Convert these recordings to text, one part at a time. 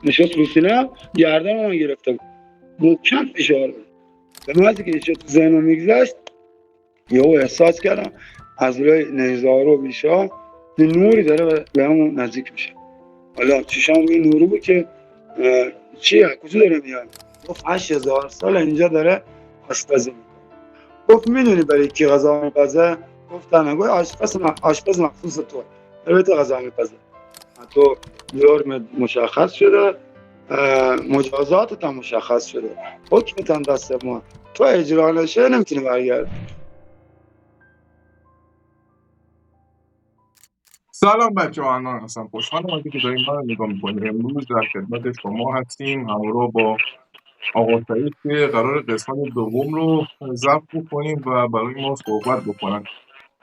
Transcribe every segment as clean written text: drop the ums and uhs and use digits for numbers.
نشست رو سینه، گردن من گرفته بود، محکم فشار بود. به محضی که ایشون تو ذهنم میگذشت، یهو احساس کردم از روی نیزار و بیشا یه نوری داره به همون نزدیک میشه. حالا چشام روی نوری بود که چیه کجا داره میاد. گفت 8000 سال اینجا داره آشپزی میکنه. گفت میدونی برای کی غذا میپزه؟ گفتم گفت آشپز مخصوص تو، برای تو غذا میپزه. تو جرم مشخص شده، مجازاتت هم مشخص شده، حکمت هم دست ما، تو اجرا نشه نمیتونی برگرد. سلام بچه ها، انا هستم. خوشحالم که داریم من رو نگاه میکنیم. امروز در خدمت شما هستیم همراه با آقا سعید که قرار قسمت دوم رو ضبط بکنیم و برای ما صحبت بکنن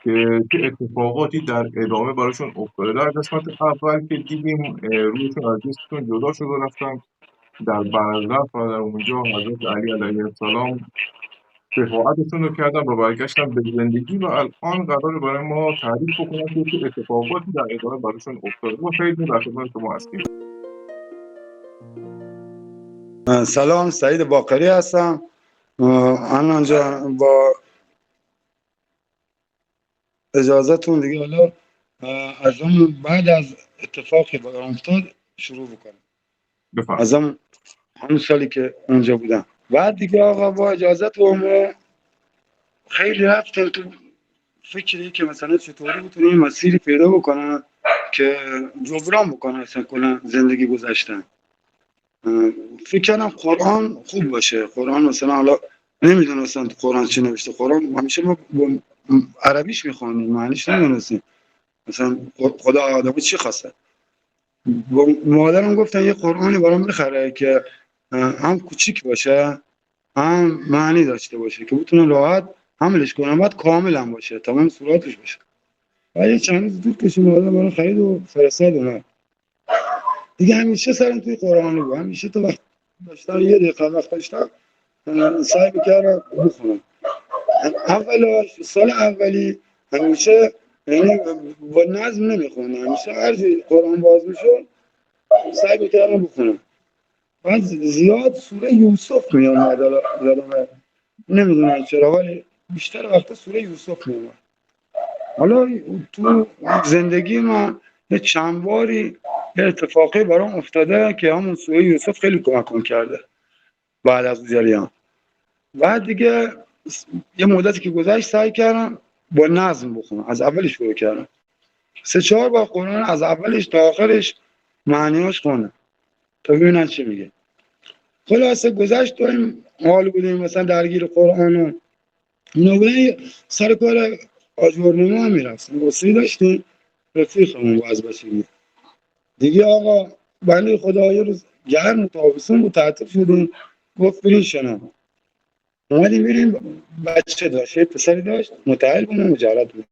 که چه اتفاقاتی در ادامه براشون افتاده. در قسمت اول که دیدیم رویشون از جسمشون جدا شده رفتن در برزخ و در اونجا حضرت علی علیه السلام شفاعتشون رو کردن و برگشتن به زندگی و الان قراره برای ما تعریف بکنن که چه اتفاقاتی در ادامه براشون افتاده. ما خیلی در خدمت شما هستیم. سلام، سعید باقری هستم. الان جان با اجازهتون دیگه حالا از اون بعد از اتفاقی که افتاد شروع بکنم، بفرمایید. از همون سالی که اونجا بودم. بعد دیگه آقا با اجازهتون خیلی رفتم تو فکری که مثلا چطوری بتونیم مسیری پیدا بکنن که جبران بکنن اصلا کنن زندگی گذشتن. فکر کردم قرآن خوب باشه. قرآن مثلا حالا نمیدونستم تو قرآن چی نوشته. قرآن همیشه ما با عربیش میخوانیم، معنیش نمیدونستیم مثلا خدا آدمو چی خواسته. با مادرم گفتن یه قرآنی برام بخره که هم کوچیک باشه هم معنی داشته باشه که بتونن راحت حملش کنن، بعد کامل هم باشه، تمام سوراتش باشه. ولی چند روز طول کشید مادرم برام خرید و فرستاد اومد. دیگه همیشه سرم توی قرآنی بود. همیشه تو وقت داشتم یه دقیقه وقت داشتم سعی میکردم بخونم. سال اولی همیشه یعنی با نظم نمیخونم، همیشه هر جای قرآن باز میشد سعی میکردم بخونم. بعد زیاد سوره یوسف میامد، حالا نمیدونم چرا ولی بیشتر وقتا سوره یوسف میامد. حالا تو زندگی من یه چند باری یه اتفاقی برام افتاده که همون سوره یوسف خیلی کمکم کرده بعد از جریان. بعد دیگه یه مدتی که گذشت سعی کردم با نظم بخونم، از اولش شروع کردم 3-4 بار قرآن از اولش تا آخرش معنیاش خونم تا ببینم چی میگه. خلاصه گذشت تو این حال بودیم مثلا درگیر قرآن و اینا بودن. سر کار آجورنما هم میرفتیم، وصی داشتیم رفیقمون باز باشیم دیگه. آقا بنده خدا یه روز گرم تابستون بود تعطیل شدیم، گفت برین شنا. اومدیم بریم، بچه داشت، یه پسری داشت متأهل بود مجرد بود.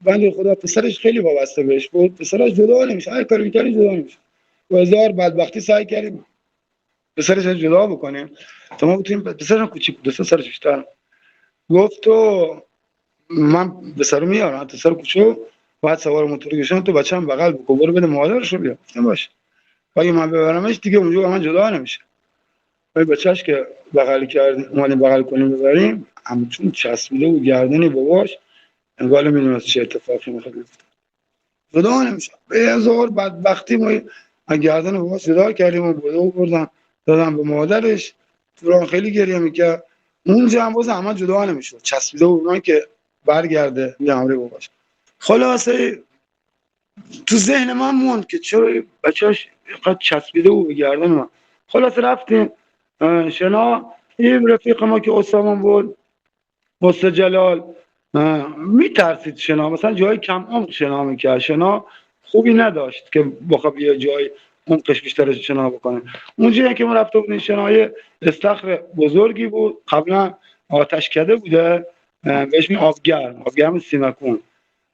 بنده خدا پسرش خیلی وابسته بهش بود، پسرش جدا نمیشه، هر کاری می‌کردی جدا نمیشه. و هزار بدبختی سعی کردیم پسرش از جدا بکنیم تا ما بتونیم. پسرش کوچیک بود، 2 سالش بیشتر. گفت تو من به سر میارم تو سر کوچو، بعد سوار موتور گشتم تو بچه‌م بغل بکن برو بده مادرش رو بیار. گفتم باشه. اگه من ببرمش دیگه اونجا من جدا نمیشه. ولی بچه‌اش که بغل کرد اومدیم بغل کنیم ببریم، همچون چسبیده و گردنی باباش انگار میدونست چه اتفاقی میخواد بیفته. جدا نمیشه. به هزار بدبختی ما گردن باباش جدا کردیم و بردم دادم به مادرش. تو خیلی گریه میکرد. اونجا هم باز احمد جدا نمیشه، چسبیده بود من که برگرده به امر باباش. خلاصه تو ذهن من موند که چرا بچه‌اش اینقدر چسبیده بود به گردن من. خلاصه رفتیم شنا. این رفیق ما که اسامه بود، استاد جلال، میترسید شنا، مثلا جای کم عمق شنا میکرد، شنا خوبی نداشت که بخواد یه جای عمقش بیشتر شنا بکنه. اونجایی که ما رفته بودیم شنای استخر بزرگی بود، قبلا آتش کده بوده، بهش میگن آبگرم سیمکون.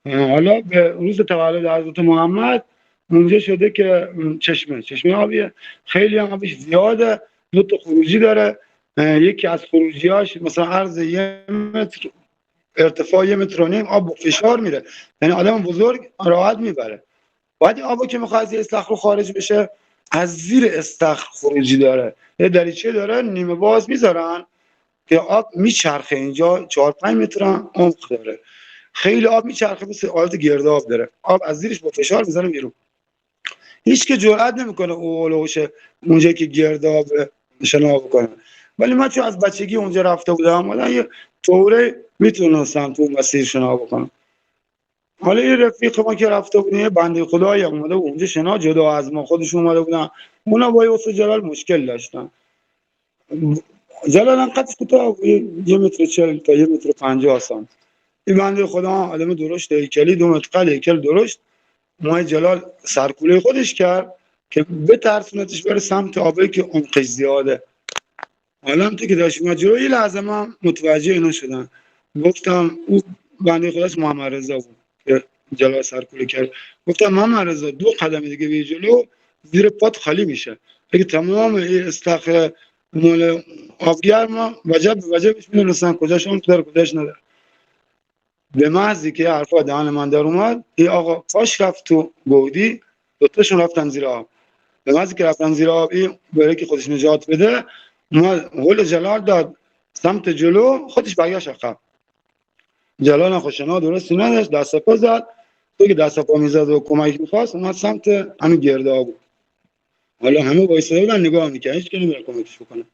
حالا به روز تولد حضرت محمد اونجا شده که چشمه آبیه، خیلی هم آبش زیاده، 2 تا خروجی داره. یکی از خروجیاش مثلا عرض 1 متر، ارتفاع 1.5 متر آب با فشار میره، یعنی آدم بزرگ راحت میبره. بعد این آبو که میخواد از استخر خارج بشه از زیر استخر خروجی داره، یه دریچه داره نیمه باز میذارن که آب میچرخه، اینجا 4-5 متر هم عمق داره، خیلی آب میچرخه، مثل حالت گرداب داره، آب از زیرش با فشار میزنه بیرون. هیچ که جرئت نمیکنه اولوش اونجا که گرداب شنا بکنه. ولی من چون از بچگی اونجا رفته بودم، حالا یه طوره میتونستم تو مسیر شنا بکنم. حالا یه رفیق ما که رفته بود، یه بنده خدایی اومده بود اونجا شنا، جدا از ما خودشون اومده بودن، اونا با یوسف جلال مشکل داشتن. جلال هم قدش کوتاه بود، 1 متر 40 تا 1 متر 50 سانت. این بنده خدا آدم درشت، هیکلی 2 متر قد، هیکل درشت. ماه جلال سرکوله خودش کرد که بترسونتش بره سمت آبی که عمقش زیاده. حالا هم تو که داشت اومد جلو، یه لحظه من متوجه اینا شدم، گفتم او بنده خداش محمد رضا بود که جلال سرکوله کرد، گفتم محمد رضا 2 قدم دیگه به جلو زیر پات خالی میشه، اگه تمام این استخر مال آبگرم وجب به وجبش میدونستن کجاش اون داره کجاش نداره. به محضی که حرفا دهن من در اومد، این آقا پاش رفت تو گودی، دوتاشون رفتن زیر آب. به محضی که رفتن زیر آب، این برای که خودش نجات بده اومد هول جلال داد سمت جلو، خودش برگشت عقب. جلال خوشنا درستی نداشت، دست پا زد، تو که دست پا میزد و کمک میخواست، اومد سمت همین گرده بود. حالا همه وایساده بودن نگاه میکنن، هیچ کی نمیره کمکش بکنه.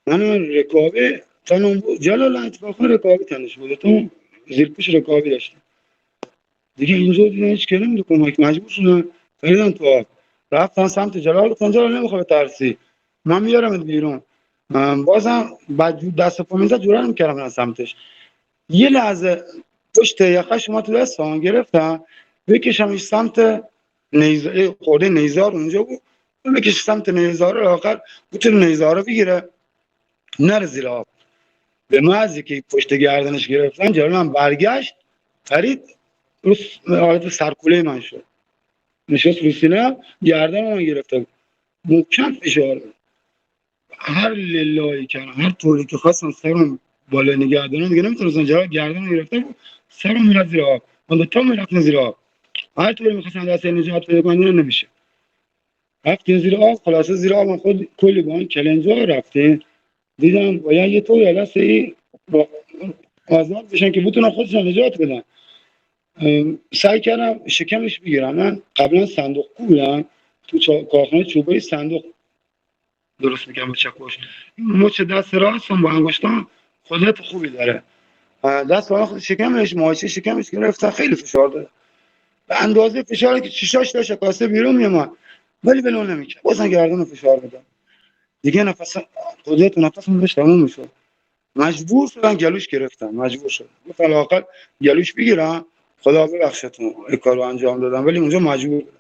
من رکابی تنم بود، جلال اتفاقا رکابی تنش بود، تو زیرپوش رکابی داشت. دیگه اینجا دیگه هیچ کی نمیره کمک، مجبور شدن پریدن تو آب، رفتن سمت جلال، گفتن جلال نمیخواد ترسی، من میارمت بیرون. بازم بعد دست پا میزد جوره نمیکردم من سمتش. یه لحظه پشت یخش اومد تو دستم، گرفتم بکشمش سمت نیزار، خورده نیزار اونجا بود، بکش سمت نیزار رو، آخر بتونه نیزار رو بگیره نره زیر آب. به محضی که پشت گردنش گرفتن، جلال من برگشت پرید رو حالت سرکوله من شد، نشست رو سینه، گردن من گرفته بود، محکم فشار بود. هر للهی کردم، هر طوری که خواستم سرم بالا نگه دارم دیگه نمیتونستم، جواب گردن گرفته بود، سرم میرفت زیر آب، من دوتا میرفتن زیر آب، هر طوری میخواستم دست نجات پیدا کنم نمیشه. رفتیم زیر آب، خلاصه زیر آب من خود کلی با اون کلنجا رفتیم، دیدم باید یه طوری دست ای آزاد بشن که بتونن خودشون نجات بدن. سعی کردم شکمش بگیرم. من قبلا صندوق بودم تو کارخانه چوبه، صندوق درست میکنم با چکش، مچ دست راستم با انگشتام قدرت خوبی داره، دست واقعا خود شکمش، ماهیچه شکمش گرفت، خیلی فشار داره، به اندازه فشاری که چشاش داشت شکاسته بیرون میومد، ولی ولو نمیکرد، بازم گردن فشار میدم دیگه، نفس قدرت نفسم داشت تموم میشد، مجبور شدم گلوش گرفتم، مجبور شدم گفتم لااقل گلوش بگیرم، خدا ببخشتون این کارو انجام دادم، ولی اونجا مجبور بودم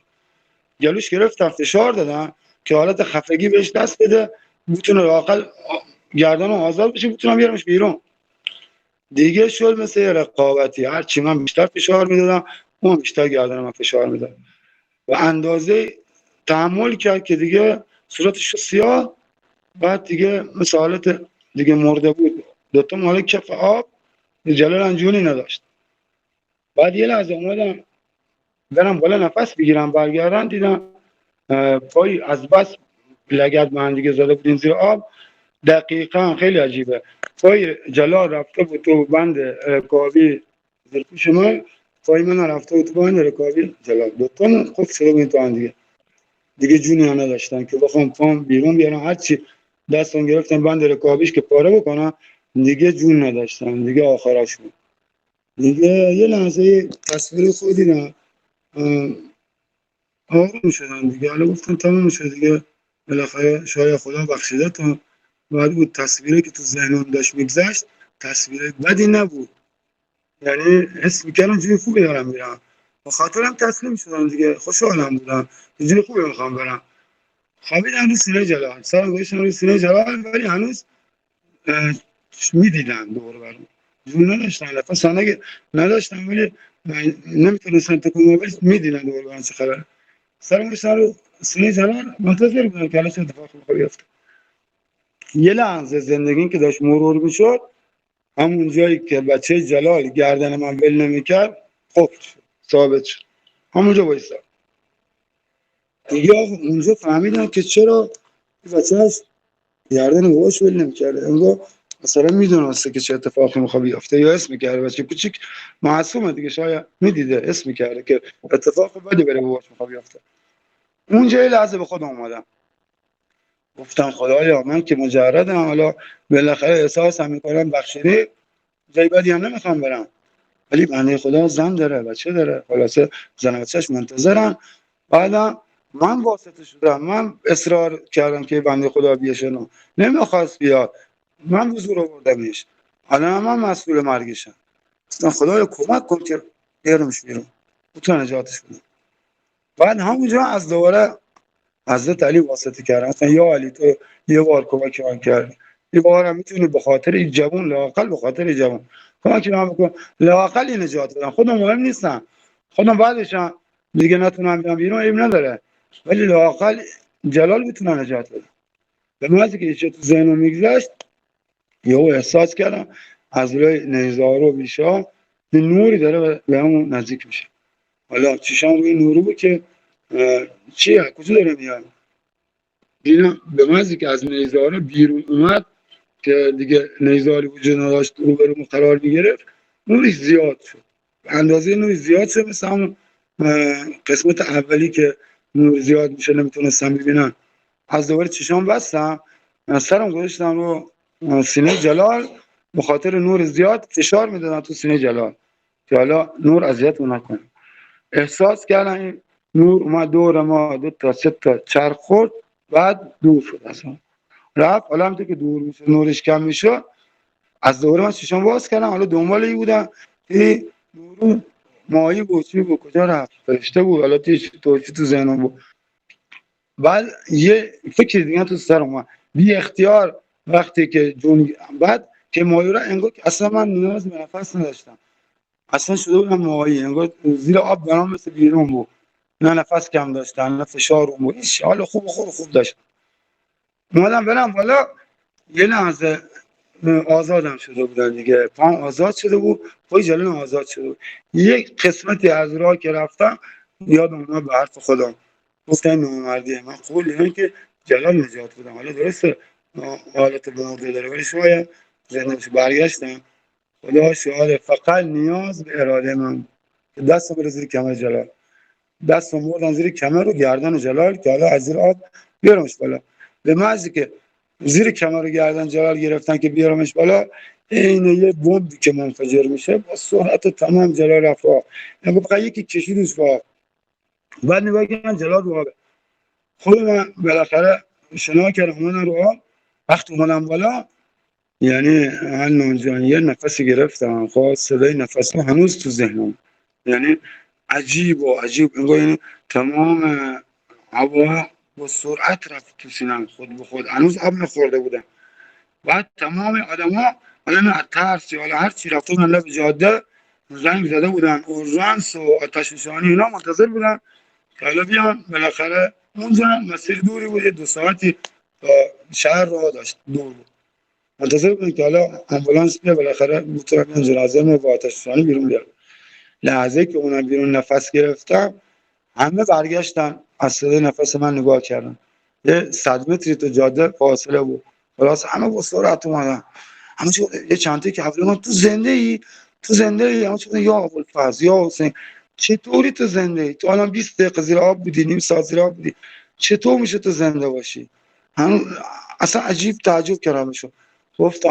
گلوش گرفتم، فشار دادم که حالت خفگی بهش دست بده، بتونه لااقل گردن آزاد بشه، بتونم بیارمش بیرون. دیگه شد مثل رقابتی، هر چی من بیشتر فشار میدادم اون بیشتر گردن من فشار میداد و اندازه تحمل کرد که دیگه صورتش شد سیاه. بعد دیگه مثل حالت دیگه مرده بود، دوتا مال کف آب، جلال انجونی نداشت. بعد یه لحظه اومدم برم بالا نفس بگیرم، برگردم دیدم پای از بس لگد من دیگه زده بودین زیر آب. دقیقا خیلی عجیبه، پای جلال رفته بود تو بند رکابی زرپوش من، پای من رفته بود تو بند رکابی جلال، دوتا خود شده بود تو هم دیگه جونی هم نداشتن که بخوام پام بیرون بیارم، هرچی دستم گرفتم بند رکابیش که پاره بکنم دیگه جون نداشتن، دیگه آخرش بود. دیگه یه لحظه تصویر خود دیدم، آروم شدم دیگه، حالا گفتم تموم شد دیگه، بالاخره شاید خدا بخشیدتون. بعد بود تصویری که تو ذهنم داشت میگذشت، تصویر بدی نبود، یعنی حس میکردم جوی خوبی دارم میرم، با خاطرم تسلیم شدم دیگه، خوشحالم بودم جوی خوبی میخوام برم. خوابیدم رو سینه جلال، سرم گوشتم رو سینه جلال، ولی هنوز میدیدم دور برم، جون نداشتم، نفس نداشتم، ولی نمیتونستم تکون، ولی میدیدم دور برم چه خبره. سرم گوشتم رو سینه جلال، منتظر بودم که الان چه اتفاقی بخواد بیفته. یه لحظه زندگی که داشت مرور میشد، همون جایی که بچه جلال گردن من ول نمیکرد، خب ثابت شد، همونجا وایساد. دیگه آقا اونجا فهمیدن که چرا این بچه‌ش گردن باباش ول نمی‌کرده، انگار مثلا میدونسته که چه اتفاقی میخواد بیفته، یا اسم می‌کرده. بچه کوچیک معصومه دیگه، شاید میدیده اسم می‌کرده که اتفاق بدی بره باباش میخواد بیفته. اونجا یه لحظه به خودم اومدم، گفتم خدایا من که مجردم، حالا بالاخره احساسم میکنم بخشیدی، جای بدی هم نمیخوام برم، ولی بنده خدا زن داره بچه داره، خلاصه زن و بچه‌ش منتظرن. بعدم من واسطه شدم، من اصرار کردم که بنده خدا بیاشنو، نمیخواست بیاد، من به زور آوردمش، الان من مسئول مرگشم. گفتم خدایا کمک کن که بیارمش بیرون، تو نجاتش بدم. بعد همونجا از دوباره حضرت علی واسطه کردن، مثلا یا علی تو یه بار کمک من کردی، یه بار هم میتونی به خاطر این جوون، لااقل به خاطر این جوون کمک من بکن، لااقل این نجات بدم. خودم مهم نیستم، خودم بعدش هم دیگه نتونم بیام بیرون عیب نداره، ولی لااقل جلال میتونه نجات بده. به محضی که چه تو ذهنم میگذشت، یهو احساس کردم از روی نیزار و بیشا یه نوری داره به همون نزدیک میشه. حالا چشام روی نوری بود که چیه کجا داره میاد. دیدم به محضی که از نیزاره بیرون اومد که دیگه نیزاری وجود نداشت روبرومون قرار میگرفت، نورش زیاد شد، به اندازه نور زیاد شد، مثل همون قسمت اولی که نور زیاد میشه نمیتونستم ببینم. از دوباره چشام بستم، سرم گذاشتم رو سینه جلال، به خاطر نور زیاد فشار میدادم تو سینه جلال که حالا نور اذیتمون نکنه. احساس کردم این نور اومد دور ما 2 تا 3 تا چرخ خورد، بعد دور شد اصلا رفت. حالا همونطور که دور میشه نورش کم میشه، از دوره من چشم باز کردم، حالا دنبال این بودم که نور ماهی بود چی بود کجا رفت، فرشته بود، حالا تو ذهنم بود. بعد یه فکر دیگه تو سر اومد بی اختیار، وقتی که جون بعد که ماهی را انگار که اصلا من نیاز به نفس نداشتم، اصلا شده بودم ماهی، انگار زیر آب برام مثل بیرون بود، نه نفس کم داشتم نه فشار اون بود، هیچ حال خوب داشتم. اومدم برم بالا، یه لحظه آزادم شده بودن دیگه، پام آزاد شده بود، پای جلوم آزاد شده بود. یک قسمتی از راه که رفتم یادم اومد به حرف خودم، گفتم نامردیه، من قول دادم که جلال نجات بدم، حالا درسته حالت مرده داره ولی شاید زندگیش. برگشتم، خدا شاهده، فقط نیاز به اراده من بود که دستم بره زیر کمر جلال، دستم بردم زیر کمر و گردن جلال که حالا از زیر آب بیارمش بالا. به محضی که زیر کمر و گردن جلال گرفتن که بیارمش بالا، عین یه بمبی که منفجر میشه با سرعت تمام جلال رفت آب، یعنی فقط یکی کشیدش با آب. بعد نگاه کردم جلال رو آبه، خود من بالاخره شنا کردم اومدم رو آب. وقتی اومدم بالا، یعنی هنوز جان یه نفسی گرفتم، خب صدای نفس هنوز تو ذهنم، یعنی عجیب انگار یعنی تمام هوا با سرعت رفت تو سینم، خود به خود هنوز آب نخورده بودم. بعد تمام آدما حالا از ترس یا هر چی رفته بودن لب جاده، زنگ زده بودن اورژانس و آتش نشانی اینا منتظر بودن که حالا بیان. بالاخره اونجا مسیر دوری بود، 2 ساعتی تا شهر راه داشت، دور بود، منتظر بودن که حالا آمبولانس بیاد بالاخره بتونن جنازه ما با آتش نشانی بیرون بیارن. لحظه که اونم بیرون نفس گرفتم، همه برگشتن از صدای نفس من نگاه کردن. یه 100 متری تو جاده فاصله بود، خلاص همه با سرعت اومدن، همه چی یه چنته که حوله من تو زنده ای همه چی یا ابوالفضل یا حسین چطوری تو زنده ای؟ تو الان 20 دقیقه زیر آب بودی، نیم ساعت زیر آب بودی، چطور میشه تو زنده باشی؟ هم اصلا عجیب تعجب کردمشون. گفت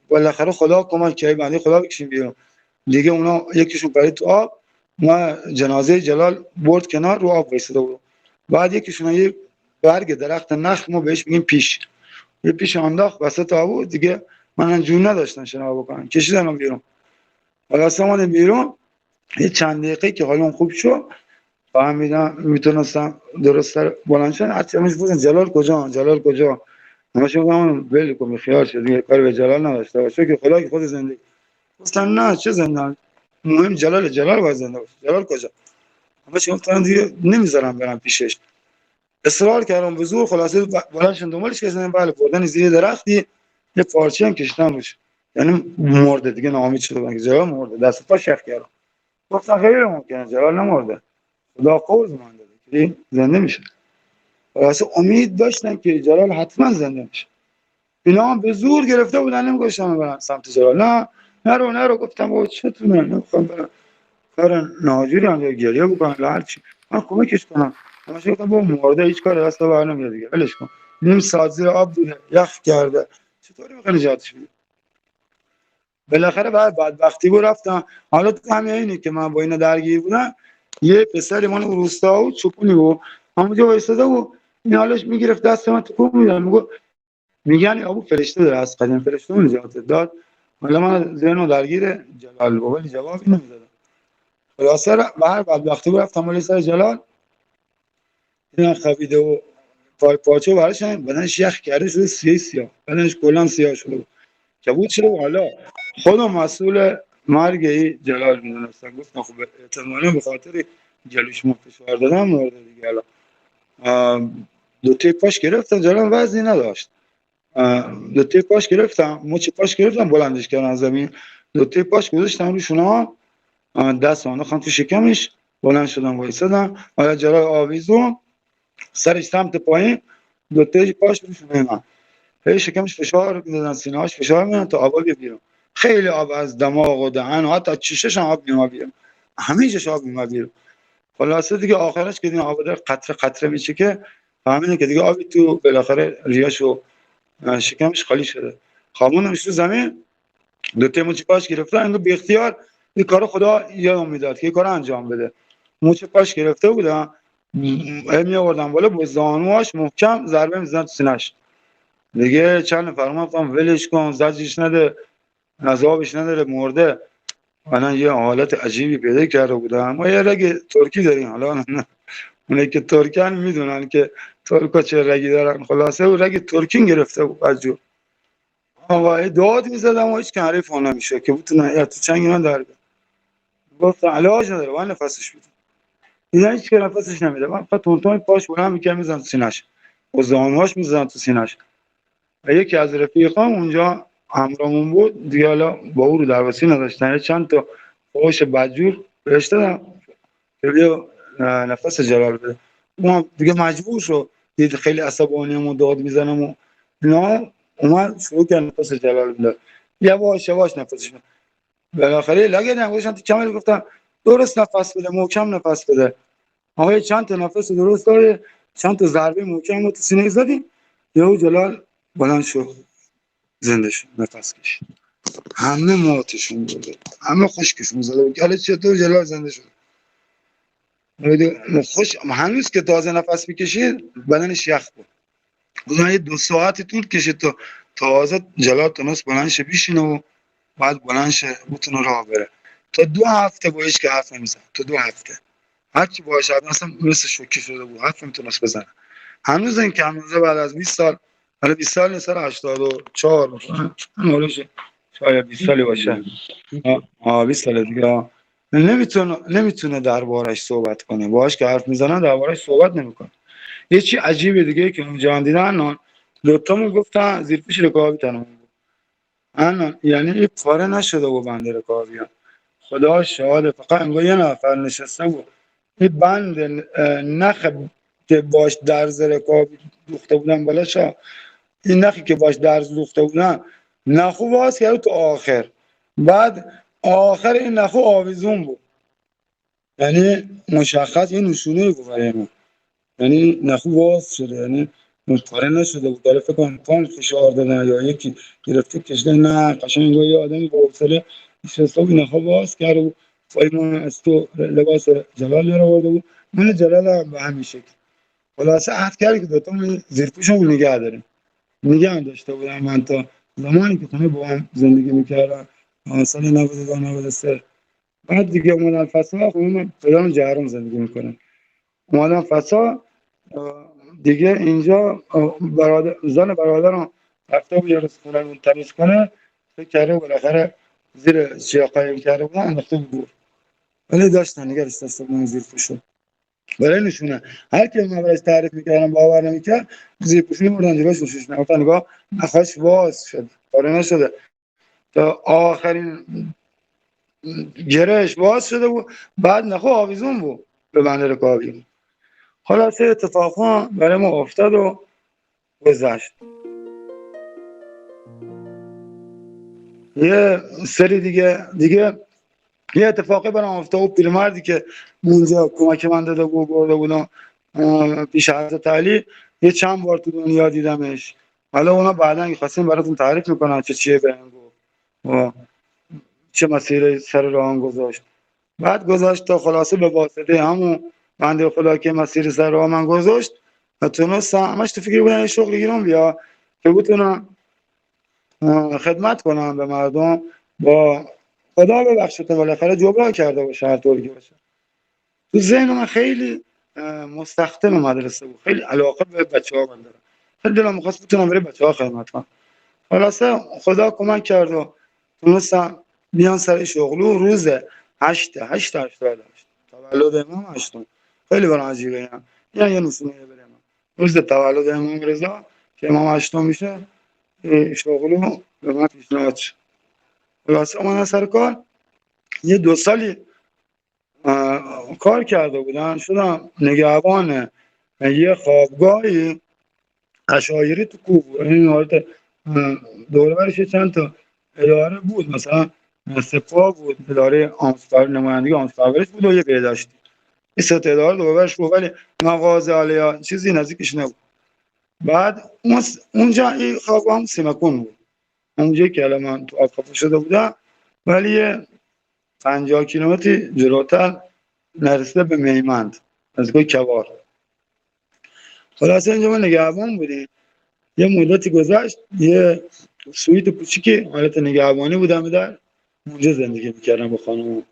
بالاخره خدا کمک کرد، بنده خدا بکشیم بیرون دیگه. اونا یکیشون پرید تو آب، ما جنازه جلال برد کنار رو آب وایساده بود. بعد یکیشون یه برگ درخت نخل ما بهش میگیم پیش، یه پیش انداخت وسط آب دیگه، من جون نداشتن شنا بکنن، کشیدنم بیرون. حالا اومدم بیرون، یه چند دقیقه که حالم خوب شد فهمیدم میتونستم درست بلند شدم. هرچی همش بودن جلال کجا همش گفتم ول کن خیال شد دیگه، کار به جلال نداشته باشه که خدا که خود زندگی. گفتن نه چه زندان مهم، جلال باید زنده باشه، جلال کجا؟ همش گفتن دیگه نمیذارم برم پیشش، اصرار کردم به زور، خلاصه بلند شدم دنبالش کردم، بله بردن زیر درختی یه پارچه هم کشیدم روش، یعنی مرده دیگه، ناامید شده بودم که جلال مرده، دست پا شخ کردم. گفتم غیر ممکنه جلال نمرده، خدا قول من داده زنده میشه. واسه امید داشتن که جلال حتما زنده میشه. اینا هم به زور گرفته بودن نمیگوشتن برن سمت جلال. نه نرو گفتم بابا چتونه نمیخوام برم کار ناجوری هم یا گریه بکنم یا هرچی من کمکش کنم. همش گفتم بابا مرده هیچ کاری دست بر نمیاد دیگه ولش کن. نیم ساعت زیر آب بوده یخ کرده چطوری میخوای نجاتش بدی؟ بالاخره بعد بدبختی بود رفتم. حالا تو همین اینه که من با اینا درگیر بودم یه پسر من روستا و چوپونی بود همونجا وایساده بود این حالش میگرفت دست من تکون میداد میگه میگن ابو فرشته داره از قدیم فرشته نجات داد. حالا من ذهنو درگیر جلال بود ولی جوابی نمیدادم. خلاصه بعد بدبختی بود رفتم ولی سر جلال این خوابیده و پای پاچه براش بدنش یخ کرده شده سیاه بدنش کلا سیاه شده بود که بود چرا حالا خودم مسئول مرگ این جلال میدونستم. گفتم خب احتمالاً به خاطر جلوش ما فشار دادم مورد دیگه. حالا دو تای پاش گرفتم جلال وزنی نداشت. دو تای پاش گرفتم مچ پاش گرفتم بلندش کردم از زمین دو تای پاش گذاشتم روی شونه‌ها دست انداختم تو شکمش بلند شدم وایسادم. حالا جلال آویزون سرش سمت پایین دو تای پاش روی شونه من هی شکمش فشار میدادن سینه‌هاش فشار میدادن تا آب بیاد. خیلی آب از دماغ و دهن و حتی چشش هم آب میومد بیرون همه جاش آب میومد بیرون. خلاصه دیگه آخرش که دیگه آب داره قطره قطره میشه که همینه که دیگه آبی تو بالاخره ریه‌ش و شکمش خالی شده. خوابوندمش تو زمین دو تا مچ پاش گرفته انگار بی اختیار این کارو خدا یادم میداد که این کارو انجام بده. مچ پاش گرفته بودم می آوردم بالا با زانوهاش محکم ضربه میزنم تو سینه‌اش. دیگه چند نفر گفتم ولش کن زجرش نده عذابش نداره مرده. الان یه حالت عجیبی پیدا کرده بودم. ما یه رگ ترکی داریم حالا اونایی که ترکن میدونن که ترکا چه رگی دارن. خلاصه اون رگ ترکین گرفته بود از جور آقا داد میزدم و هیچ کناری فون نمیشه که بتونه یا تو چنگ اینا در بیاد. گفتم علاج نداره من نفسش میدم دیدن هیچ که نفسش نمیده. من فقط تونتون پاش بلند میکنم میزنم تو سینه‌اش و زانوهاش میزنم تو سینه‌اش. و یکی از رفیقام اونجا همراهمون بود دیگه حالا با او رو درواسی نداشتن چند تا فوش بدجور بهش دادم که بیا نفس جلال بده. اون دیگه مجبور شد دید خیلی عصبانیم و داد میزنم و اینا اومد شروع کرد نفس جلال بده یواش نفسش بده. بالاخره لگه نگوشن تو کمر گفتم درست نفس بده محکم نفس بده. آقا چند تا نفس درست داره چند تا ضربه محکم رو تو سینه زدیم یهو جلال بلند شد زنده شد نفس کشید. همه ماتشون بوده همه خشکشون زده بود حالا چطور جلال زنده شد. خوش هنوز که تازه نفس میکشید بدنش یخ بود. اون 2 ساعت طول کشید تا تازه جلال تونست بلند شه بشینه و بعد بلند شه بتونه راه بره. تا 2 هفته باش که حرف نمیزد. تا 2 هفته هرچی باشه اصلا مثل شوکی شده بود حرف نمیتونست بزنه. هنوز این که هنوز بعد از 20 سال حالا 20 سال نیست 84 مثلا حالش شاید 20 سالی باشه 20 سال دیگه نمیتونه دربارش صحبت کنه. باهاش که حرف میزنن دربارش صحبت نمیکنه. یه چی عجیبه دیگه که اونجا دیدن دوتامون گفتن زیرپوش رکابی تنمون بود یعنی این پاره نشده بود بند رکابی ها. خدا شاهده فقط انگار یه نفر نشسته بود این بند نخ که باش درز رکابی دوخته بودن بالاش این نخی که باش درز دوخته بودن نخو باز کرد تو آخر بعد آخر این نخو آویزون بود یعنی مشخص یه نشونه بود برای من یعنی نخو باز شده یعنی پاره نشده بود. داره فکر کنم پام فشار دادن یا یکی گرفته کشیده نه قشنگ یه آدمی با حوصله حسابی نخو باز کرد و پای من از تو لباس جلال در آورده بود. من جلال هم به همین شکل خلاصه عهد کردی که دوتا زیرپوشمون نگه داریم نگه داشته بودم من تا زمانی که خونه با هم زندگی میکردم سال 92 93 بعد دیگه اومدن فسا خونه من فلان جهرم زندگی میکنم اومدن فسا دیگه اینجا زن برادرم رفته بود یه روز خونه تمیز کنه فکر کرده بالاخره زیر چیا قایم کرده بودن انداخته بود دور ولی داشتن نگرش داشته بودن زیر پوشو ولی نشونه هر کی من براش تعریف میکردم باور نمیکرد زیر پوشی مردن جلوش نشوش نگفتن نگاه نخواش باز شد پاره نشده تا آخرین گرهش باز شده بود بعد نخو آویزون بود به بند رکابی خلاصه اتفاقا برای ما افتاد و گذشت. یه سری دیگه یه اتفاقی برام افتاد و پیرمردی که اونجا کمک من داده بود برده بودم پیش حضرت علی، یه چند بار تو دنیا دیدمش. حالا اونا بعدا خواستیم براتون تعریف میکنن چیه بهم گفت و چه مسیر سر راه گذاشت. بعد گذاشت تا خلاصه به واسطه همون بنده خدا که مسیر سر راه من گذاشت و تونستم همش تو فکر بودن یه شغل گیرم بیا که بتونم خدمت کنم به مردم، با خدا ببخشید بالاخره جبران کرده باشه هر طوری که باشه. تو ذهن من خیلی مستخدم مدرسه بود، خیلی علاقه به بچه‌ها من دارم، خیلی دلم می‌خواست بتونم برای بچه‌ها خدمت کنم. خلاصه خدا کمک کرد و تونستم بیان سر شغل. و روز 8/8/88 تولد امام هشتم، خیلی برام عجیبه اینا، یه نشونه برام روز تولد امام رضا که امام هشتم میشه شغل به من پیشنهاد شد. خلاصه من سر کار یه 2 سالی کار کرده بودن، شدم نگهبان یه خوابگاهی عشایری تو کوه بود. این حالت دور برش چند تا اداره بود، مثلا سپاه بود، اداره آموزش نمایندگی آموزش پرورش بود و یه بهداشتی. این سه تا اداره دور برش بود ولی مغازه عالیا چیزی نزدیکش نبود. بعد اونجا این خوابگاه هم سیمکون بود، اونجا که الان من تو آب شده بودم، ولی 50 کیلومتر جلوتر نرسیده به میمند از گوی کوار. خلاصه اینجا ما نگهبان بودیم. یه مدتی گذشت، یه سویت کوچیکی حالت نگهبانی بودم در اونجا زندگی میکردم با خانم.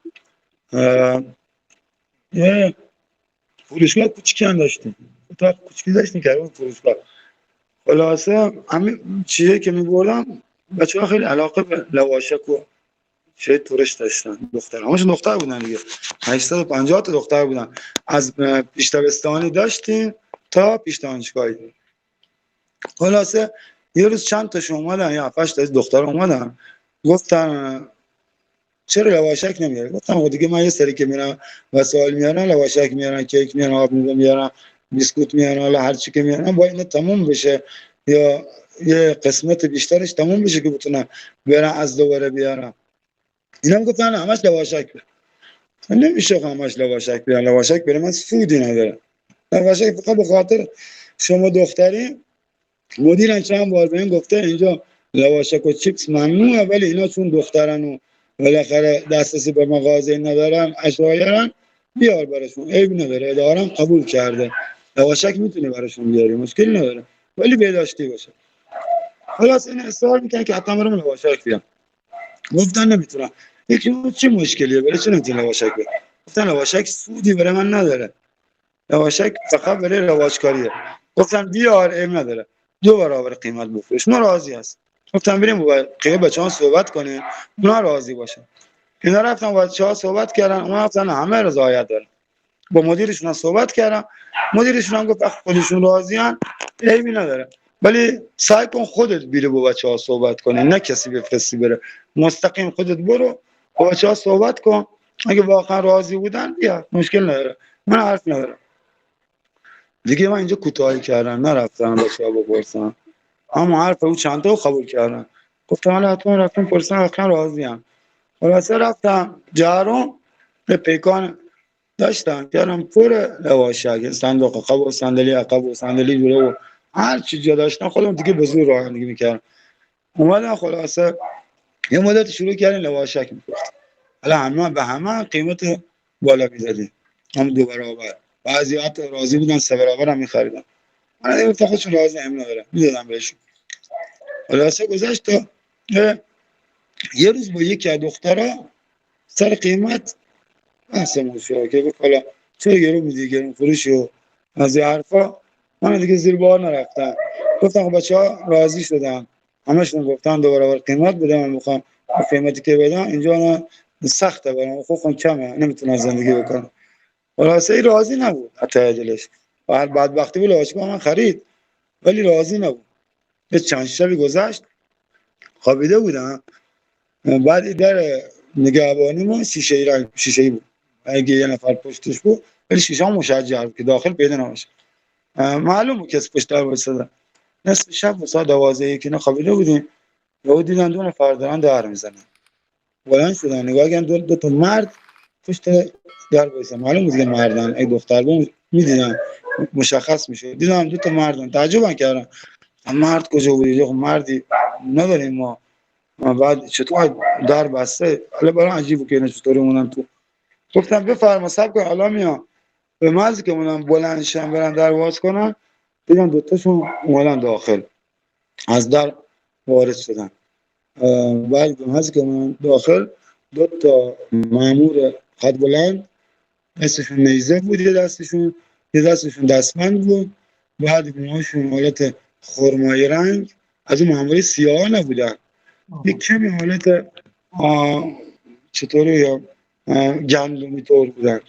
یه فروشگاه کوچیکی هم داشتیم، اتاق کوچیکی داشتیم که اون فروشگاه. خلاصه همین چیزی که میبردم بچه‌ها خیلی علاقه به لواشک و چه تورش داشتن، دختر همش دختر بودن دیگه، 850 تا دختر بودن، از پیش دبستانی داشتیم تا پیش دانشگاهی. خلاصه یه روز چند تاشون اومدن، یا 7 تا دختر اومدن گفتن چرا لواشک نمیاری؟ گفتم خب دیگه من یه سری که میرم وسایل میارن، لواشک میارن، کیک میارن، آب میارن، بیسکوت میارن، حالا هر چی که میارن با اینا تموم بشه یا یه قسمت بیشترش تموم بشه که بتونن برن از دوباره بیارن. اینا گفتن همش لواشک بیار. نمیشه همش لواشک بیار، لواشک برای من سودی نداره. لواشک فقط به خاطر شما دختری. مدیرم چند بار بهم گفته اینجا لواشک و چیپس ممنوعه، ولی اینا چون دخترن و بالاخره دسترسی به مغازه ندارن، اشایرن، بیار براشون، عیب نداره، ادارم قبول کرده، لواشک میتونه براشون بیاری، مشکل نداره، ولی بهداشتی باشه. خلاص این اصرار میکنن که حتما برام لواشک بیام. گفتن نمیتونم. یکی بود چه مشکلیه برای چه نمیتونم لواشک بیام؟ گفتن لواشک سودی برای من نداره، لواشک فقط برای رواجکاریه. گفتم بیار، عیب نداره، 2 برابر قیمت بفروش، ما راضی هست. گفتم بریم با بچه‌ها صحبت کنیم، اونا راضی باشن. اینا رفتن با بچه‌ها صحبت کردن، اونا گفتن همه رضایت دارن. با مدیرشون صحبت کردم، مدیرشون هم گفت خودشون راضیان، عیبی نداره، ولی سعی کن خودت بری با بچه‌ها صحبت کنی، نه کسی بفرستی بره، مستقیم خودت برو با بچه‌ها صحبت کن، اگه واقعا راضی بودن بیا، مشکل نداره، من حرف ندارم. دیگه من اینجا کوتاهی کردم، نرفتم بچه‌ها بپرسم، اما حرف او چند تا قبول کردن. گفتم حالا حتما رفتم پرسیدم واقعا راضیم. خلاصه رفتم جهرم، به پیکان داشتم کردم پر لواشک، صندوق عقب و صندلی عقب و صندلی جلو و هر چی جا داشتم خودم دیگه به زور رانندگی میکردم. اومدم خلاصه یه مدت شروع کردیم لواشک می‌فروختیم. حالا همه به همه قیمت بالا می‌زدیم، هم 2 برابر، بعضی حتی راضی بودن 3 برابر هم می‌خریدن. من دیگه گفتم خودشون راضی هم ندارم، میدادم بهشون. خلاصه گذشت تا یه روز با یکی از دخترها سر قیمت بحثمون شد که گفت حالا چرا گرون میدی، گرون فروشی و از این حرفا. من دیگه زیر بار نرفتم، گفتم خب بچه‌ها راضی شدن، همشون گفتن 2 برابر قیمت بده، من میخوام قیمتی که بدم اینجا انا سخته برام، خودم کمه نمیتونم زندگی بکنم. خلاصه ای راضی نبود حتی دلش، بعد وقتی بود لباس من خرید ولی راضی نبود. یه چند شبی گذشت خوابیده بودم، بعد در نگهبانی ما شیشه ای بود، اگه یه نفر پشتش بود ولی شیشه مشجر بود که داخل پیدا نباشه. معلوم بود کسی پشت در وایساده. نصف شب ساعت 12 که خوابیده بودیم، یهو دیدن 2 نفر دارن در میزنن. بلند شدن نگاه کردن، دو تا مرد پشت در وایسادن. معلوم بود که مردن، ای دختر بود میدیدن مشخص میشه. دیدم 2 تا مردن، تعجب کردم مرد کجا بود؟ خب مردی نداریم ما. بعد چطور در بسته؟ حالا برام عجیبه که اینا چطوری موندن تو. گفتم بفرما صبر کن حالا میام. به محض که اومدن بلند شدن برن در باز کنن، دیدم 2 تاشون اومدن داخل، از در وارد شدن. بعد به محض که اومدن داخل، 2 تا مامور قد بلند، دستشون نیزه بود، یه دستشون دستبند بود، بعد موهاشون حالت خرمایی رنگ، از اون ماموری سیاه نبودن، یک کمی حالت چطوری یا گندمی طور بودن،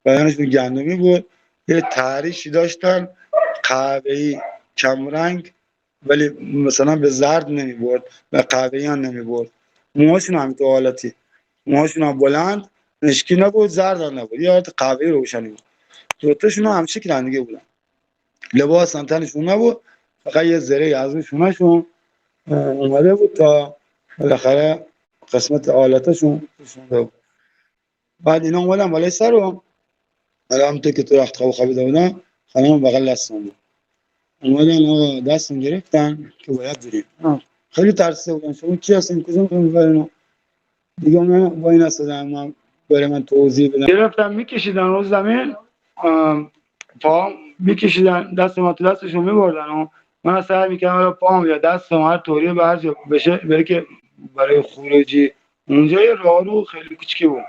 بدنشون گندمی بود، یه تحریشی داشتن قهوه‌ای کم رنگ، ولی مثلا به زرد نمی برد، به قهوه‌ای هم نمی برد. موهاشون هم تو حالتی، موهاشون هم بلند، مشکی نبود، زرد هم نبود، یه حالت قهوه‌ای روشنی بود. 2 تاشون هم شکل رنگی بودن، لباس هم تنشون نبود، فقط یه زره از اون شونه‌شون اومده بود تا بالاخره قسمت آلاتشون شونده بود. بعد اینا اومدن بالای سرم، حالا همونطور که تو رخت خواب خوابیده بودن، خانم بغل دستم بود، اومدن آقا دستم گرفتن که باید بریم. خیلی ترسیده بودن، شما کی هستین کجا میخوایم ببرین؟ دیگه من با این استادم من برای من توضیح بدم، گرفتم میکشیدن رو زمین، پا میکشیدن دست ما تو دستشون میبردن و من سعی میکردم حالا پام یا دستم هر طوری به هر جا بشه بره که برای خروجی. اونجا یه راهرو خیلی کوچیکی بود،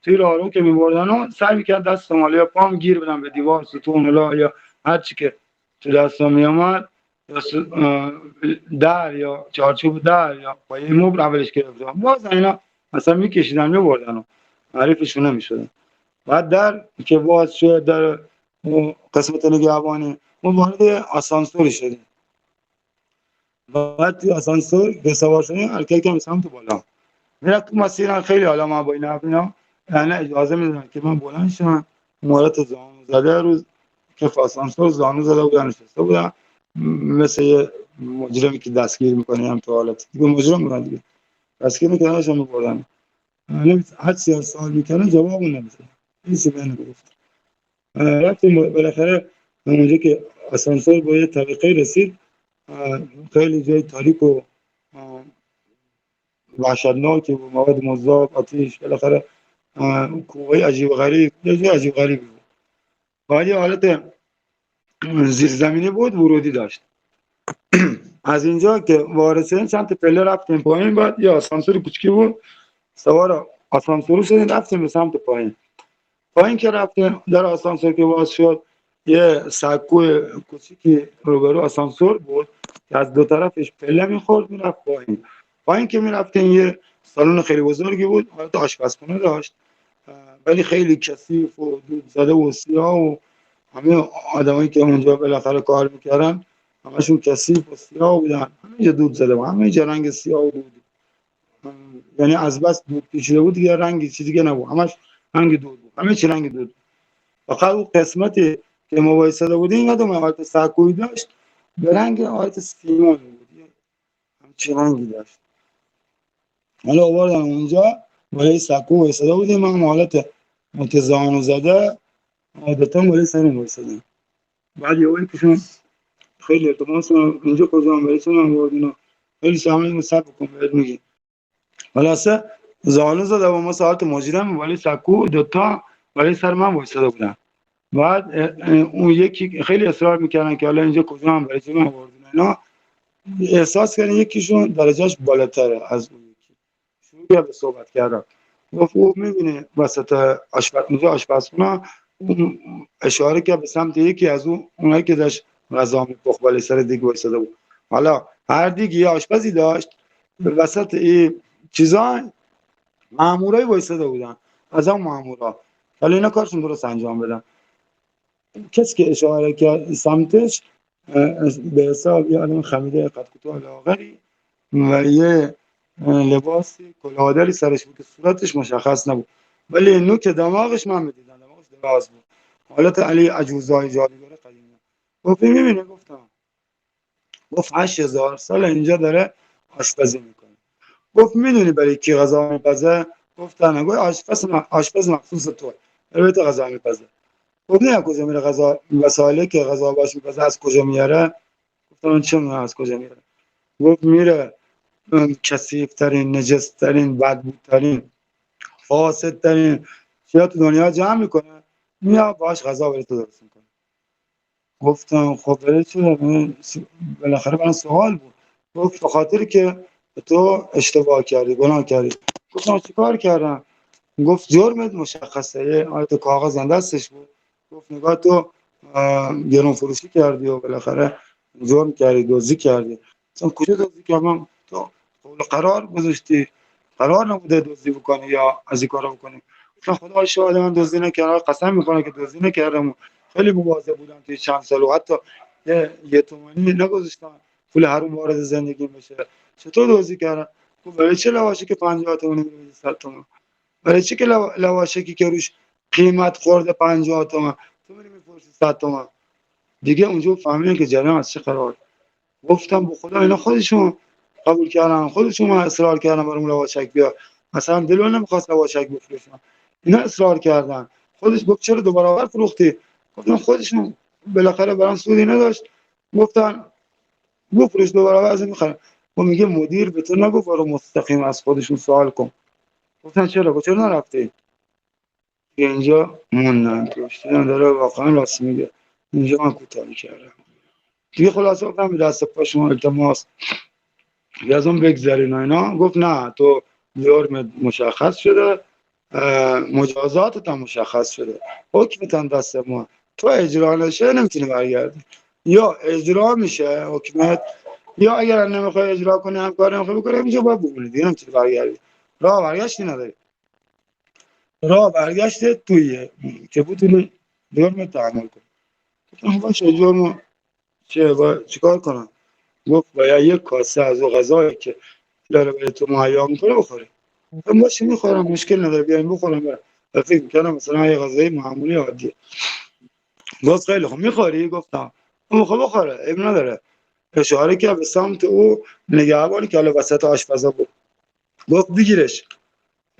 توی راهرو که میبردن و سعی میکرد دستم حالا یا پام گیر بدم به دیوار، ستون یا هر چی که تو دستم میامد، یا در یا چارچوب در یا با یه مبل اولش گرفتم، باز اینا مثلا میکشیدن میبردن و حریفشون نمیشدن. بعد در که باز شد، در قسمت نگهبانی، اون وارد آسانسوری شدیم. بعد توی آسانسور به سوار شدیم، حرکت کردم سمت بالا، میرفت تو مسیر. خیلی حالا من با اینا یعنی اجازه میدادن که من بلند شم، مورد زانو زده روز که آسانسور زانو زده بودن، نشسته بودن مثل یه مجرمی که دستگیر میکنه، هم تو حالت دیگه مجرم بودن دیگه، دستگیر میکنن شما میبردن. یعنی هر 30 سال میکنن جواب نمیده، این چه بینه گفت. رفتیم بالاخره اونجا که آسانسور با یه طبقه رسید، خیلی جای تاریک و وحشتناکی بود، مواد مذاب، آتیش، بالاخره کوههای عجیب و غریب، یه جای عجیب غریبی بود. بعد یه حالت زیرزمینی بود، ورودی داشت. از اینجا که وارد شدیم چند تا پله رفتیم پایین، بعد یه آسانسور کوچیکی بود، سوار آسانسور شدیم رفتیم به سمت پایین. پایین که رفتیم در آسانسور که باز شد، یه سکوی کوچیکی روبرو آسانسور بود که از 2 طرفش پله میخورد میرفت پایین. پایین که میرفتیم یه سالن خیلی بزرگی بود، حالت آشپزخونه داشت، ولی خیلی کثیف و دود زده و سیاه و همه آدمایی که اونجا بالاخره کار میکردن همشون کثیف و سیاه بودن، همه جا دود زده بود، همه جا رنگ سیاه و دود، یعنی از بس دود کشیده بود دیگه رنگی چیزی دیگه نبود، همش رنگ دود بود، همه چی رنگ دود. فقط اون قسمتی که ما وایساده بودیم یادم حالت سکویی داشت، به رنگ حالت سیمان بود، همچین رنگی داشت. حالا آوردن اونجا برای سکو وایساده بودیم، من حالت متزانو زده عادتا برای سرم وایسادم. بعد یه وقتی کشون خیلی ارتباط اینجا کجا هم برای سرم آوردن، خیلی سامنی مصب بکن باید میگی. خلاصه زانو زده و ما ساعت مجرم ولی سکو 2 تا برای سر من وایساده بودن. بعد اون یکی خیلی اصرار میکردن که حالا اینجا کجا هم برای سرم آوردن، اینا احساس کردن یکیشون درجهش بالاتره از اون یکی، شروع به صحبت کردن. گفت او میبینه وسط آشپزخونه اشاره که به سمت یکی از اونایی که داشت غذا میپخت بالای سر دیگ وایساده بود. حالا هر دیگ یه آشپزی داشت، وسط این چیزا مامورای وایساده بودن، از اون مامورا، حالا اینا کارشون درست انجام بدن. کسی که اشاره کرد سمتش به حساب یه آدم خمیده قد کوتاه لاغری و یه لباس کلاهداری سرش بود که صورتش مشخص نبود، ولی نوک دماغش من میدیدم، دماغش دراز بود، حالت علی عجوزای جادوگر قدیمی. گفت می‌بینی؟ گفتم. گفت 8000 سال اینجا داره آشپزی میکنه. گفت میدونی برای کی غذا میپزه؟ گفتن گفت آشپز مخصوص تو، برای تو غذا میپزه. گفت نه کجا میره غذا، وسایلی که غذا باش میپزه از کجا میاره؟ گفتم چه میدونم از کجا میاره. گفت میره کثیف‌ترین، نجس‌ترین، بدبوترین، فاسدترین چیا تو دنیا جمع میکنه، میاد باش غذا برای تو درست میکنه. گفتم خب برای چی؟ بالاخره برام سوال بود. گفت به خاطری که تو اشتباه کردی، گناه کردی. گفتم چیکار کردم؟ گفت جرمت مشخصه. یه آیت کاغذ هم دستش بود. گفت نگاه تو گرون فروشی کردی و بالاخره جرم کردی، دزدی کردی. مثلا کجا دزدی کردم؟ تو قول قرار گذاشتی، قرار نبوده دزدی بکنی یا از این کارا بکنی. گفتم خدا شاهد من دزدی نکردم، قسم میکنم که دزدی نکردم. خیلی مواظب بودم توی چند سال و حتی یه تومانی نگذاشتم پول حروم وارد زندگی بشه. چطور دزدی کردم؟ گفت برای چه لواشی که 50 تومانی می‌بری 100 تومن؟ برای چی که لواشکی که روش قیمت خورده 50 تومن تو میری میپرسی 100 تومن؟ دیگه اونجا فهمیدن که جریان از چه قرار. گفتم به خدا اینا خودشون قبول کردن، خودشون من اصرار کردم برام لواشک بیا، مثلا دلون نمیخواست لواشک بفروشم، اینا اصرار کردن. خودش گفت چرا دو برابر فروختی؟ گفتم خودشون بالاخره برام سودی نداشت، گفتن بفروش دو برابر از این میخرم. و میگه مدیر به تو نگفت برو مستقیم از خودشون سوال کن؟ گفتن چرا؟ گفت چرا نرفتی؟ اینجا موندن توش داره، واقعا راست میگه. اینجا من کوتاهی کردم دیگه. خلاصه گفتم به دست پا شما التماس دیگه از اون بگذرین و اینا. گفت نه تو جرم مشخص شده، مجازاتت هم مشخص شده، حکمت هم دست ما، تو اجرا نشه نمیتونی برگردی. یا اجرا میشه حکمت، یا اگر نمیخوای اجرا کنی، هم کار نمیخوای بکنی، اینجا باید بمونی دیگه، نمیتونی برگردی. راه برگشتی نداری. راه برگشت تویه که بتونی جرم تحمل کنی. گفتم باشه جرم چیکار کنم؟ گفت باید یک کاسه از اون غذایی که داره برای تو مهیا میکنه بخوری. گفتم باشه میخورم، مشکل نداره، بیاین بخورم برم. و فکر میکنم مثلا یه غذای معمولی عادیه. گفت خیلی خوب میخوری؟ گفتم خب بخوره، اب نداره. اشاره کرد به سمت او نگهبانی که حالا وسط آشپزا بود. گفت بگیرش.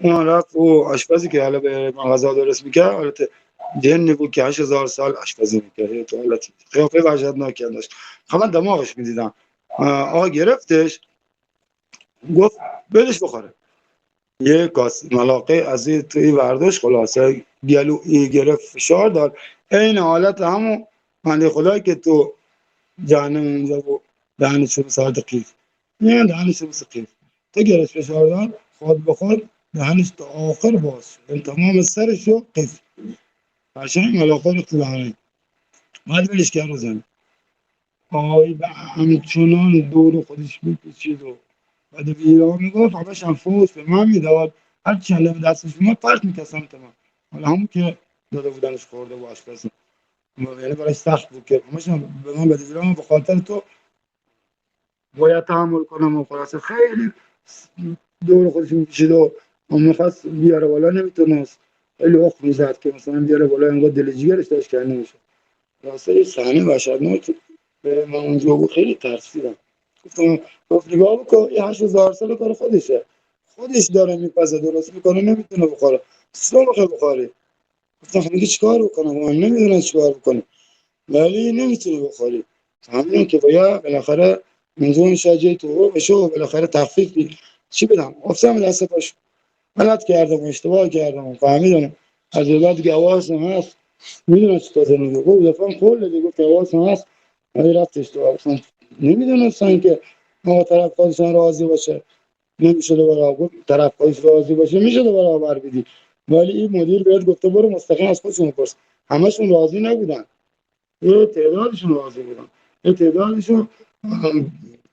اون رفت و آشپزی که حالا به من غذا درست میکرد، البته جنی بود که 8000 سال آشپزی میکرد، تو حالت قیافه وحشتناکی داشت. خب من دماغش میدیدم. آقا گرفتش، گفت بدش بخوره. یه کاس ملاقه از این توی برداشت، خلاصه گلویی گرفت، فشار داد. این حالت همون بنده خدایی که تو جهنم اونجا بود، دهنش مثل ساعت قیف، نه دهنش مثل قیف، تو گرفت فشار داد، خود به خود دهنش تا آخر باز شد، این تمام سرش رو قیف، قشنگ ملاقه رو تو دهنه. بعد ولش کرد رو زمین. آی به همچنان دور خودش میپیچید و بعد ویرا میگفت، همش هم فوش به من میداد، هر چله به دستش میاد پرت میکسم تمام. حالا همون که داده بودنش خورده و آشپز، یعنی برای سخت بود که همش به من بده ویرا، به خاطر تو باید تحمل کنم. و خلاصه خیلی دور خودش میکشید و میخواست بیاره بالا، نمیتونست، خیلی وقت میزد که مثلا بیاره بالا، انگار دل جیگرش داشت که نمیشه. خلاصه یه صحنه وحشتناک من اونجا بود، خیلی ترسیدم. گفتم گفت نگاه بکن، این 8000 سال کار خودشه، خودش داره میپزه، درست میکنه، نمیتونه بخوره، صبح بخوری. گفتم خب دیگه چیکار بکنم؟ من نمیدونم چیکار بکنم، ولی نمیتونی بخوری. همین که بالاخره منظور شاجه تو بشه و بالاخره تخفیف چی بدم. گفتم دست پاش غلط کردم، اشتباه کردم، فهمیدم از بعد دیگه حواسم هست، میدونم چی تازه میگه. گفت دفعه کل دیگه که حواسم هست، ولی رفتش تو اصلا نمیدونستن که ما طرف خودشان راضی باشه نمیشه دوباره. گفت طرف خودش راضی باشه میشه دوباره آور بدی، ولی این مدیر بهت گفته برو مستقیم از خودشون بپرس. همشون راضی نبودن، یه تعدادشون راضی بودن، یه تعدادشون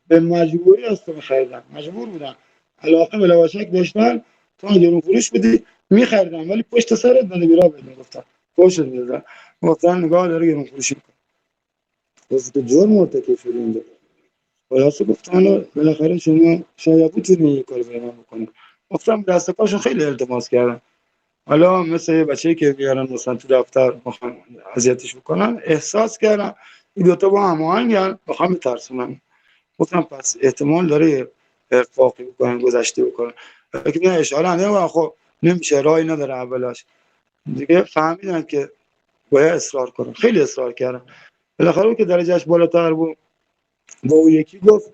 به مجبوری است می‌خریدن، مجبور بودن، علاقه به لواشک داشتن، تو گرون فروش بدی می‌خریدن، ولی پشت سرت بده بیرا بده. گفتن پشت می‌دادن، گفتن نگاه داره گرون فروشی می‌کنه. گفت تو جرم مرتکب شدی اینجا. خلاصه گفتن بالاخره شما شاید بتونی یه کاری برای من بکنی. گفتم دست پاشو خیلی التماس کردم، حالا مثل یه بچه‌ای که بیارن مثلا تو دفتر بخوام اذیتش بکنن، احساس کردم این دوتا با هماهنگن بخوام بترسونن. گفتم پس احتمال داره یه ارفاقی بکنن، گذشته بکنن. اگه نه اشاره نمی‌کنن خب نمیشه، راهی نداره اولاش. دیگه فهمیدن که باید اصرار کنن، خیلی اصرار کردن. بالاخره اون که درجهش بالاتر بود با اون یکی گفت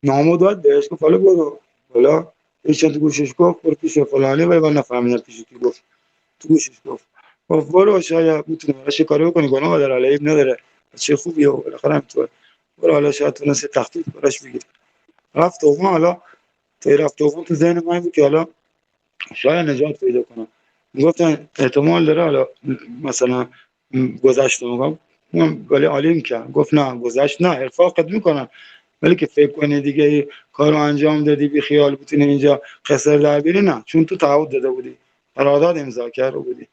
نامو داد بهش، گفت حالا برو حالا ایشون تو گوشش گفت برو پیش فلانی، ولی من نفهمیدم پیش کی گفت. تو گوشش گفت برو شاید میتونی براش کاری بکنی، گناه نداره، عیب نداره، چه خوبیه و بالاخره همینطور. برو حالا شاید تونستی تخفیف براش بگیر. رفت دوم. حالا تا رفت دوم تو ذهن من بود که حالا شاید نجات پیدا کنم. گفتن احتمال داره حالا مثلا گذشت میگم ولی عالی میکنم. گفت نه گذشت نه، ارفاقت میکنم، ولی که فکر کنی دیگه این کارو انجام دادی بی خیال بودی اینجا قصر در بیاری، نه، چون تو تعهد داده بودی، قرارداد امضا کرده بودی،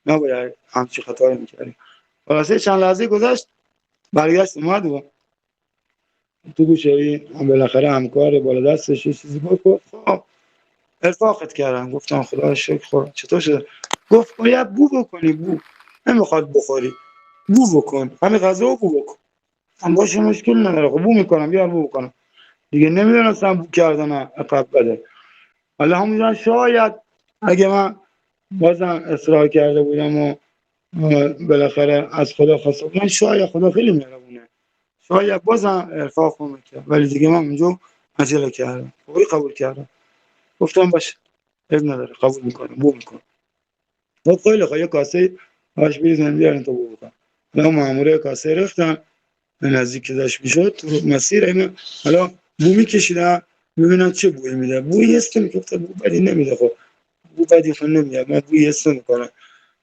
نباید همچی خطایی میکردی. خلاصه چند لحظه گذشت، برگشت اومد و تو گوشه بالاخره همکار بالا دستش یه چیزی گفت خب ارفاقت کردم. گفتم خدا شکر. خدا چطور شده؟ گفت باید بو بکنی، بو نمیخواد بخوری، بو بکن، همین غذا رو بو بکن. هم باشه مشکل نداره، خب بو میکنم، بیار بو بکنم. دیگه نمیدونستم بو کردن عقب بده. حالا همونجا شاید اگه من بازم اصرار کرده بودم و بالاخره از خدا خواسته بودم، شاید خدا خیلی مهربونه، شاید بازم ارفاق میکرد، ولی دیگه من اونجا عجله کردم، فوری قبول کردم. گفتم باشه اب نداره، قبول میکنم، بو میکنم. خب خیلی خب یه کاسه آش بریزن بیارن تو بو بکن. حالا ماموره کاسه رفتن، به نزدیک که داشت میشد تو مسیر اینو حالا بو میکشیدم ببینم چه بوی میده. بوی است که میگفت بو بدی نمیده، خب بو بدی خب نمیاد، من بوی است میکنم.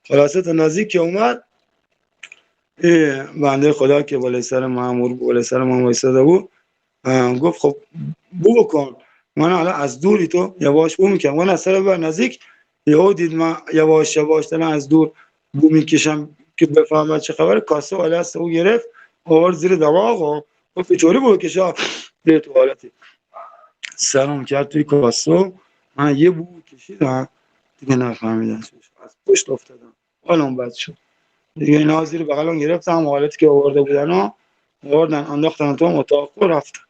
خلاصه تا نزدیک که اومد بنده خدا که بالای سر مامور بالای سر ما وایساده بود گفت خب بو بکن. من حالا از دوری تو یواش بو میکنم، من از سر بر نزدیک یهو دید من یواش یواش دارم از دور بو میکشم که بفهمم چه خبره. کاسه والا است او گرفت آورد زیر دماغ و گفت چوری بو کشا به تو حالتی سرم کرد توی کاسه. من یه بو کشیدم دیگه نفهمیدم از پشت افتادم، حالم بد شد دیگه. اینا زیر بغلم گرفتم، حالتی که آورده بودن آوردن انداختن تو اتاق و رفتن.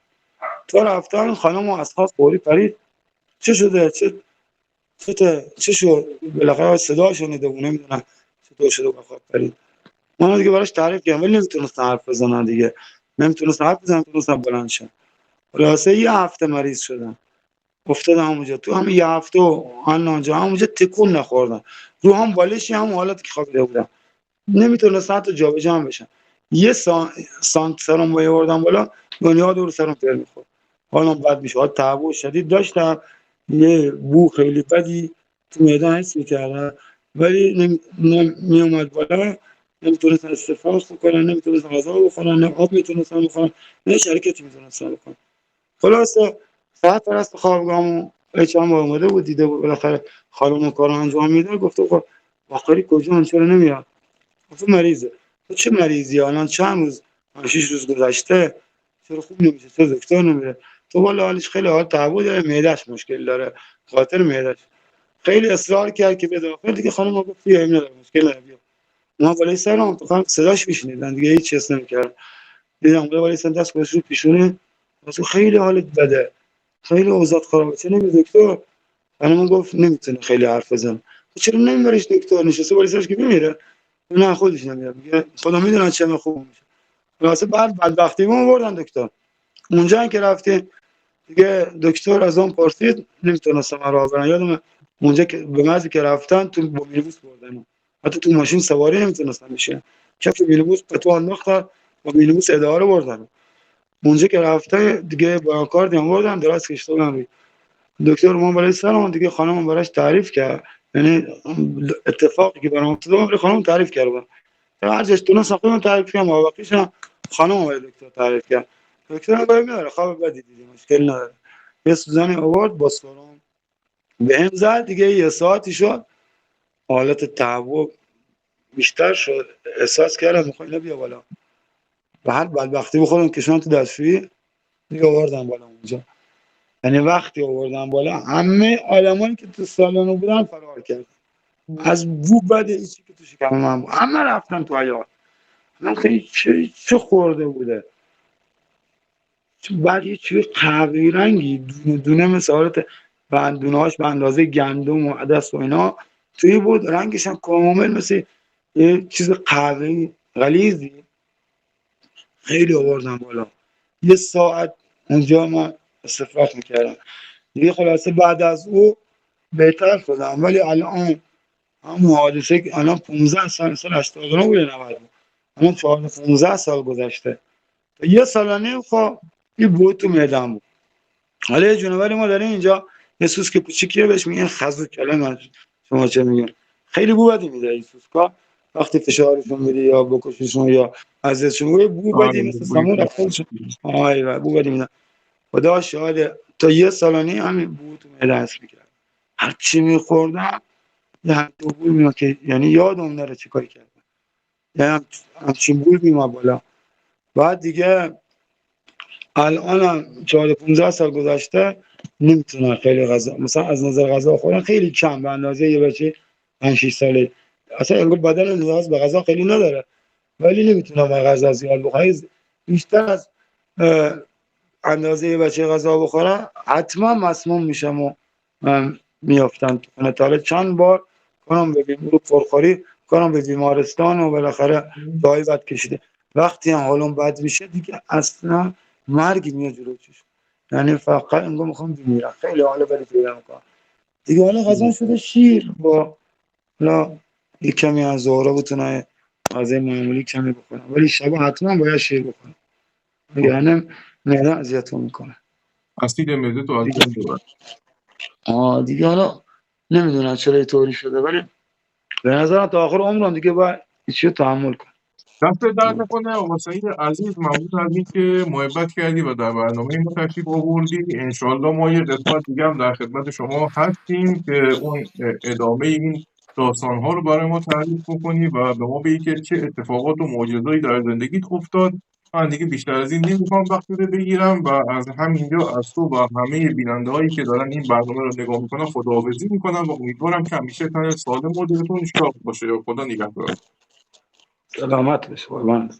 تو رفتن خانم از خواب فوری پرید. چه شده؟ چه شد؟ بالاخره صدا شنیده بود، نمیدونم چطور شده بخواب پرید. من دیگه براش تعریف کردم ولی نمیتونست حرف بزنن دیگه، نمیتونست حرف بزنن، نمیتونست بلند شه. خلاصه یه هفته مریض شدم، افتادم همونجا تو همین یه هفته و آنجا همونجا تکون نخوردم، رو هم بالشی هم حالت که خوابیده بودم، نمیتونستم حتی جابجا هم بشم. یه سانت سرم بردم بالا، دنیا دور سرم پر میخورد، حالم بد میشه، حال تعب شدید داشتم، یه بو خیلی بدی تو میدان حس میکردم، ولی نمیومد بالا، نمیتونستم استفاده بکنم، نمیتونستم غذا بخورم، نه آب میتونستم بخورم، نه شرکتی میتونستم بکنم. خلاصه ساعت پرست خوابگاهمو چند بار اومده بود دیده بود بالاخره خانم کارو انجام میده، گفته خب باقری کجا چرا نمیاد؟ گفتم مریضه. تو چه مریضی؟ الان چند روز 6 روز گذشته چرا خوب نمیشه؟ تو دکتر نمیره؟ تو والا حالش خیلی حال تعبو داره، معده‌اش مشکل داره، خاطر معده‌اش خیلی اصرار کرد که بده. آخر دیگه خانم گفت بیا این نداره مشکل نداره بیا. ما بالای سرم تو صداش میشنیدن دیگه هیچ چیز نمیکرد. دیدم بالای سر دست گذاشت رو پیشونه، واسه خیلی حالت بده، خیلی اوضاع خرابه، چه نمی دکتر؟ خانم گفت نمیتونه خیلی حرف بزنه. چرا نمیبریش دکتر؟ نشسته بالای سرش که بمیره؟ نه خودش نمیاد، میگه خدا میدونه چه خوب میشه. واسه بعد بدبختی ما بردن دکتر. اونجا که رفتیم دیگه دکتر از اون پرسید، نمیتونستم راه برم. یادم اونجا که به مزی که رفتن تو با مینیبوس بردن، حتی تو ماشین سواری نمیتونستم بشین، کف مینیبوس به تو انداختن، با مینیبوس اداره بردن. اونجا که رفته دیگه با کار دیگه بردن دراز کشیدن. دکتر ما برای سرمون دیگه خانم براش تعریف کرد، یعنی اتفاقی که برام افتاد خانم تعریف کرد. هر جاش تونست خودم تعریف کنم، واقعیش خانم برای دکتر تعریف کرد. دکتر هم باید نداره، خواب بدی دیدی مشکل نداره. یه سوزنی آورد با سرم به هم زد دیگه، یه ساعتی شد حالت تعب بیشتر شد، احساس کردم میخوام اینا بیا بالا. و هر بدبختی بخورم کشان تو دستشویی دیگه آوردم بالا اونجا. یعنی وقتی آوردم بالا همه آدمایی که تو سالن بودن فرار کردن، از بو بد ایچی که تو شکم من بود همه رفتن تو حیات. من خیلی چه خورده بوده، بعد یه چیز قهوه‌ای رنگی دونه دونه مثل حالت بندونهاش به اندازه گندم و عدس و اینا توی بود، رنگش هم کامل مثل یه چیز قهوه‌ای غلیظی. خیلی آوردم بالا، یه ساعت اونجا من استفراغ میکردم دیگه. خلاصه بعد از او بهتر شدم، ولی الان همون حادثه که الان 15 سال 89 بوده 90 بود، الان 15 سال گذشته، تا یه سال و نیم خب این بود تو معدم بود. حالا یه جونوری ما داریم اینجا، یه سوسک کوچیکیه بهش میگن خازوق. کلمه شما چه میگن؟ خیلی بو بدی میده این سوسکا وقتی فشارشون میده یا بکششون یا اذیتشون میگه، بو بدی آره مثل بوی سمون خود. رفتنشون. آره بو بدی میده. خدا شاهده تا یه سال و نیم همین بو تو معده حس میکرد، هر چی میخوردم یه تو بو میاد که یعنی یادم نره چی کاری کردم، یعنی همچین بوی میاد بالا. بعد دیگه الانم 14 15 سال گذشته نمیتونن خیلی غذا، مثلا از نظر غذا خوردن خیلی کم به اندازه یه بچه 5 6 ساله، اصلا انگار بدن نیاز به غذا خیلی نداره، ولی نمیتونن با غذا زیاد بخورن. بیشتر از اندازه یه بچه غذا بخورن حتما مسموم میشم و میافتن تو خونه. تا حالا چند بار کنم به پرخوری کنم به بیمارستان و بالاخره جایی بد کشیده. وقتی هم حالم بد میشه دیگه اصلا مرگ میاد جلو چشم، یعنی فقط انگار میخوام بمیرم، خیلی حال بدی پیدا میکنم دیگه. حالا غذا شده شیر با حالا یه کمی از زهره بتونه غذای معمولی کمی بخورم، ولی شب حتما باید شیر بخورم یعنی معده اذیتم میکنه اسید معده تو از دیگه. بین ببر. دیگه حالا نمیدونم چرا اینطوری شده، ولی به نظرم تا آخر عمرم دیگه باید چیو تحمل کنم. دست درد نکنه آقا سعید عزیز، ممنون از این که محبت کردی و در برنامه ما تشریف آوردی. انشالله ما یه قسمت دیگه هم در خدمت شما هستیم که اون ادامه این داستان‌ها رو برای ما تعریف بکنی و به ما بگی که چه اتفاقات و معجزه‌ای در زندگیت افتاد. من دیگه بیشتر از این نمیخوام وقت رو بگیرم و از همینجا از تو و همه بیننده‌هایی که دارن این برنامه رو نگاه میکنن خداحافظی میکنم و امیدوارم که همیشه تن سالم و دلتون شاد باشه. خدا نگهدار. سلامت بشه قربان.